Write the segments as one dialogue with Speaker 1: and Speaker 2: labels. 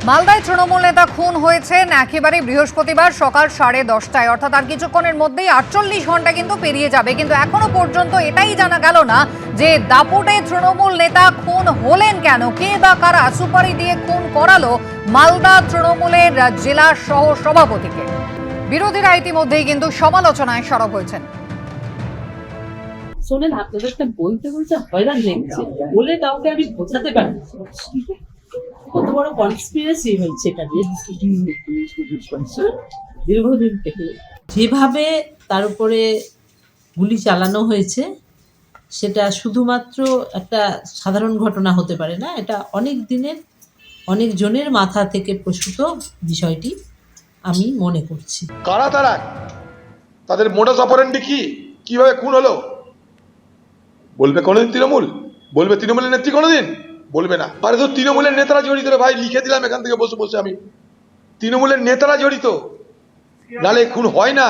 Speaker 1: মালদায় তৃণমূল নেতা খুন হয়েছেন একেবারে বৃহস্পতিবার সকাল 10:30টায়, অর্থাৎ আর কিছুক্ষণের মধ্যেই 48 ঘন্টা কিন্তু পেরিয়ে যাবে, কিন্তু এখনো পর্যন্ত এটাই জানা গেল না যে দাপুটে তৃণমূল নেতা খুন হলেন কেন, কে বা কারা সুপারি দিয়ে খুন করালো মালদা তৃণমূলের জেলা সহ সভাপতিকে। বিরোধীরা ইতিমধ্যেই কিন্তু সমালোচনায় সরব হয়েছেন।
Speaker 2: শোনেন, আপনাদেরকে বলতে হয়রান লেগেছে বলে কাউকে আমি বোঝাতে পারি কত বড় কনস্পিরেসি হয়েছে এটা দীর্ঘদিন থেকে। যেভাবে তার উপরে গুলি চালানো হয়েছে সেটা শুধুমাত্র একটা সাধারণ ঘটনা হতে পারে না, এটা অনেক দিনের অনেক জনের মাথা থেকে প্রসূত বিষয়টি আমি মনে করছি।
Speaker 3: কারা তারা, তাদের মোডাস অপারেন্ডি কি, কিভাবে খুন হলো বলবে কোনোদিন তৃণমূল? বলবে তৃণমূলের নেত্রী? কোনোদিন বলবে না। আরে তো তৃণমূলের নেতারা জড়িত রে ভাই, লিখে দিলাম এখান থেকে বসে বসে আমি, তৃণমূলের নেতারা জড়িত, নালে খুন হয় না।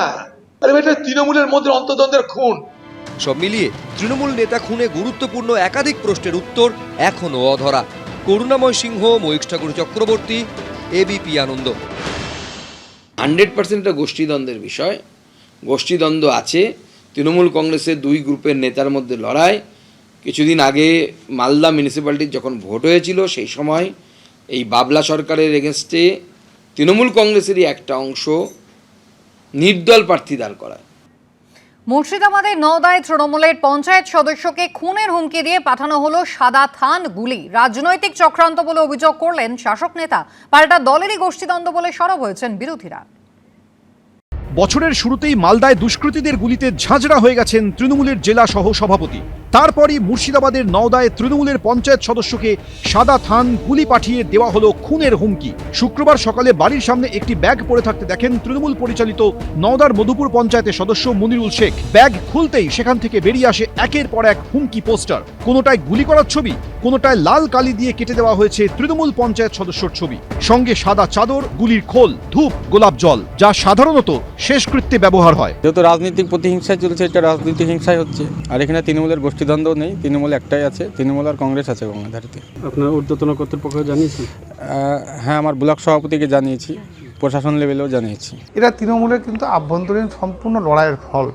Speaker 3: আরে এটা তৃণমূলের মধ্যে অন্তর্দ্বন্দ্বের খুন।
Speaker 4: সব মিলিয়ে তৃণমূল নেতা খুনে গুরুত্বপূর্ণ একাধিক প্রশ্নের উত্তর এখনো অধরা। করুণাময় সিংহ, ময়ূখ ঠাকুর চক্রবর্তী, এবিপি আনন্দ।
Speaker 5: 100% এটা গোষ্ঠীদ্বন্দ্বের বিষয়। গোষ্ঠীদ্বন্দ্ব আছে, তৃণমূল কংগ্রেসের দুই গ্রুপের নেতার মধ্যে লড়াই। কিছুদিন আগে মালদা মিউনিসিপ্যালিটির যখন ভোট হয়েছিল সেই সময় এই বাবলা সরকারের এগেনস্টে তৃণমূল কংগ্রেসেরই একটা অংশ নির্দল প্রার্থী দাঁড় করায়।
Speaker 1: মুর্শিদাবাদের নওদায় তৃণমূলের পঞ্চায়েত সদস্যকে খুনের হুমকি দিয়ে পাঠানো হলো সাদা থান গুলি। রাজনৈতিক চক্রান্ত বলে অভিযোগ করলেন শাসক নেতা, পাল্টা দলেরই গোষ্ঠীদ্বন্দ্ব বলে সরব হয়েছেন বিরোধীরা।
Speaker 6: বছরের শুরুতেই মালদায় দুষ্কৃতীদের গুলিতে ঝাঁঝরা হয়ে গেছেন তৃণমূলের জেলা সহ সভাপতি। তারপরই মুর্শিদাবাদের নওদায় তৃণমূলের পঞ্চায়েত সদস্যকে সাদা থান গুলি পাঠিয়ে দেওয়া হলো খুনের হুমকি। শুক্রবার সকালে বাড়ির সামনে একটি ব্যাগ পড়ে থাকতে দেখেন তৃণমূল পরিচালিত নওদার মধুপুর পঞ্চায়েতের সদস্য মনিরুল শেখ। ব্যাগ খুলতেই সেখান থেকে বেরিয়ে আসে একের পর এক হুমকি পোস্টার। কোনোটায় গুলি করার ছবি, কোনোটায় লাল কালি দিয়ে কেটে দেওয়া হয়েছে তৃণমূল পঞ্চায়েত সদস্যর ছবি, সঙ্গে সাদা চাদর, গুলির খোল, ধূপ, গোলাপ জল, যা সাধারণত শেষকৃত্যে ব্যবহার হয়।
Speaker 7: যেহেতু রাজনৈতিক প্রতিহিংসায় চলছে, এটা রাজনৈতিক হিংসায় হচ্ছে। আর এখানে তৃণমূলের গোষ্ঠীদ্বন্দ্ব নেই, তৃণমূল একটাই আছে, তৃণমূল আর কংগ্রেস আছে গঙ্গাধারীতে।
Speaker 8: আপনার ঊর্ধ্বতন কর্তৃপক্ষ জানিয়েছেন?
Speaker 7: হ্যাঁ, আমার ব্লক সভাপতিকে জানিয়েছি, প্রশাসন লেভেলেও জানিয়েছি।
Speaker 9: এটা তৃণমূলের কিন্তু আভ্যন্তরীণ সম্পূর্ণ লড়াইয়ের ফল,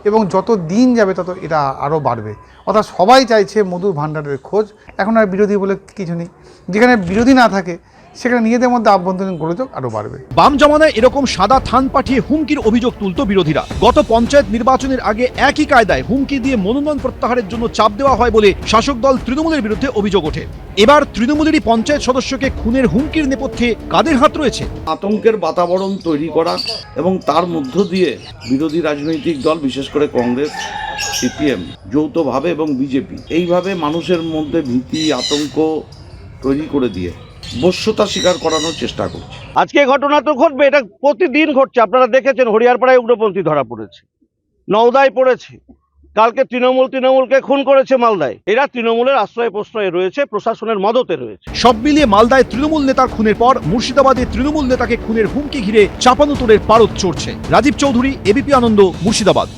Speaker 9: এবং যত দিন যাবে তত এটা আরও বাড়বে। অর্থাৎ সবাই চাইছে মধুর ভাণ্ডারের খোঁজ। এখন আর বিরোধী বলে কিছু নেই, যেখানে বিরোধী না থাকে সেখানে নিজেদের মধ্যে আভ্যন্তরীণ গোলযোগ আরও বাড়বে।
Speaker 6: বাম জামানায় এরকম সাদা থান পাঠিয়ে হুমকির অভিযোগ তুলত বিরোধীরা। গত পঞ্চায়েত নির্বাচনের আগে একই কায়দায় হুমকি দিয়ে মনোনয়ন প্রত্যাহারের জন্য চাপ দেওয়া হয় বলে শাসক দল তৃণমূলের বিরুদ্ধে অভিযোগ ওঠে। এবার তৃণমূলেরই পঞ্চায়েত সদস্যকে খুনের হুমকির নেপথ্যে কাদের হাত রয়েছে?
Speaker 10: আতঙ্কের বাতাবরণ তৈরি করা এবং তার মধ্য দিয়ে বিরোধী রাজনৈতিক দল, বিশেষ করে কংগ্রেস, সিপিএম যৌথভাবে এবং বিজেপি এইভাবে মানুষের মধ্যে ভীতি, আতঙ্ক তৈরি করে দিয়ে বশ্যতা স্বীকার করানোর চেষ্টা করছে।
Speaker 11: আজকে ঘটনা তো ঘটবে, এটা প্রতিদিন ঘটছে। আপনারা দেখেছেন হরিয়ারপাড়ায় উগ্রপন্থী ধরা পড়েছে, নওদায় পড়েছে, কালকে তৃণমূলকে খুন করেছে মালদায়। এরা তৃণমূলের আশ্রয় প্রশ্রয়ে রয়েছে, প্রশাসনের মদতে রয়েছে।
Speaker 6: সব মিলিয়ে মালদায় তৃণমূল নেতার খুনের পর মুর্শিদাবাদে তৃণমূল নেতাকে খুনের হুমকি ঘিরে চাপানুতোরের পারদ চড়ছে। রাজীব চৌধুরী, এবিপি আনন্দ, মুর্শিদাবাদ।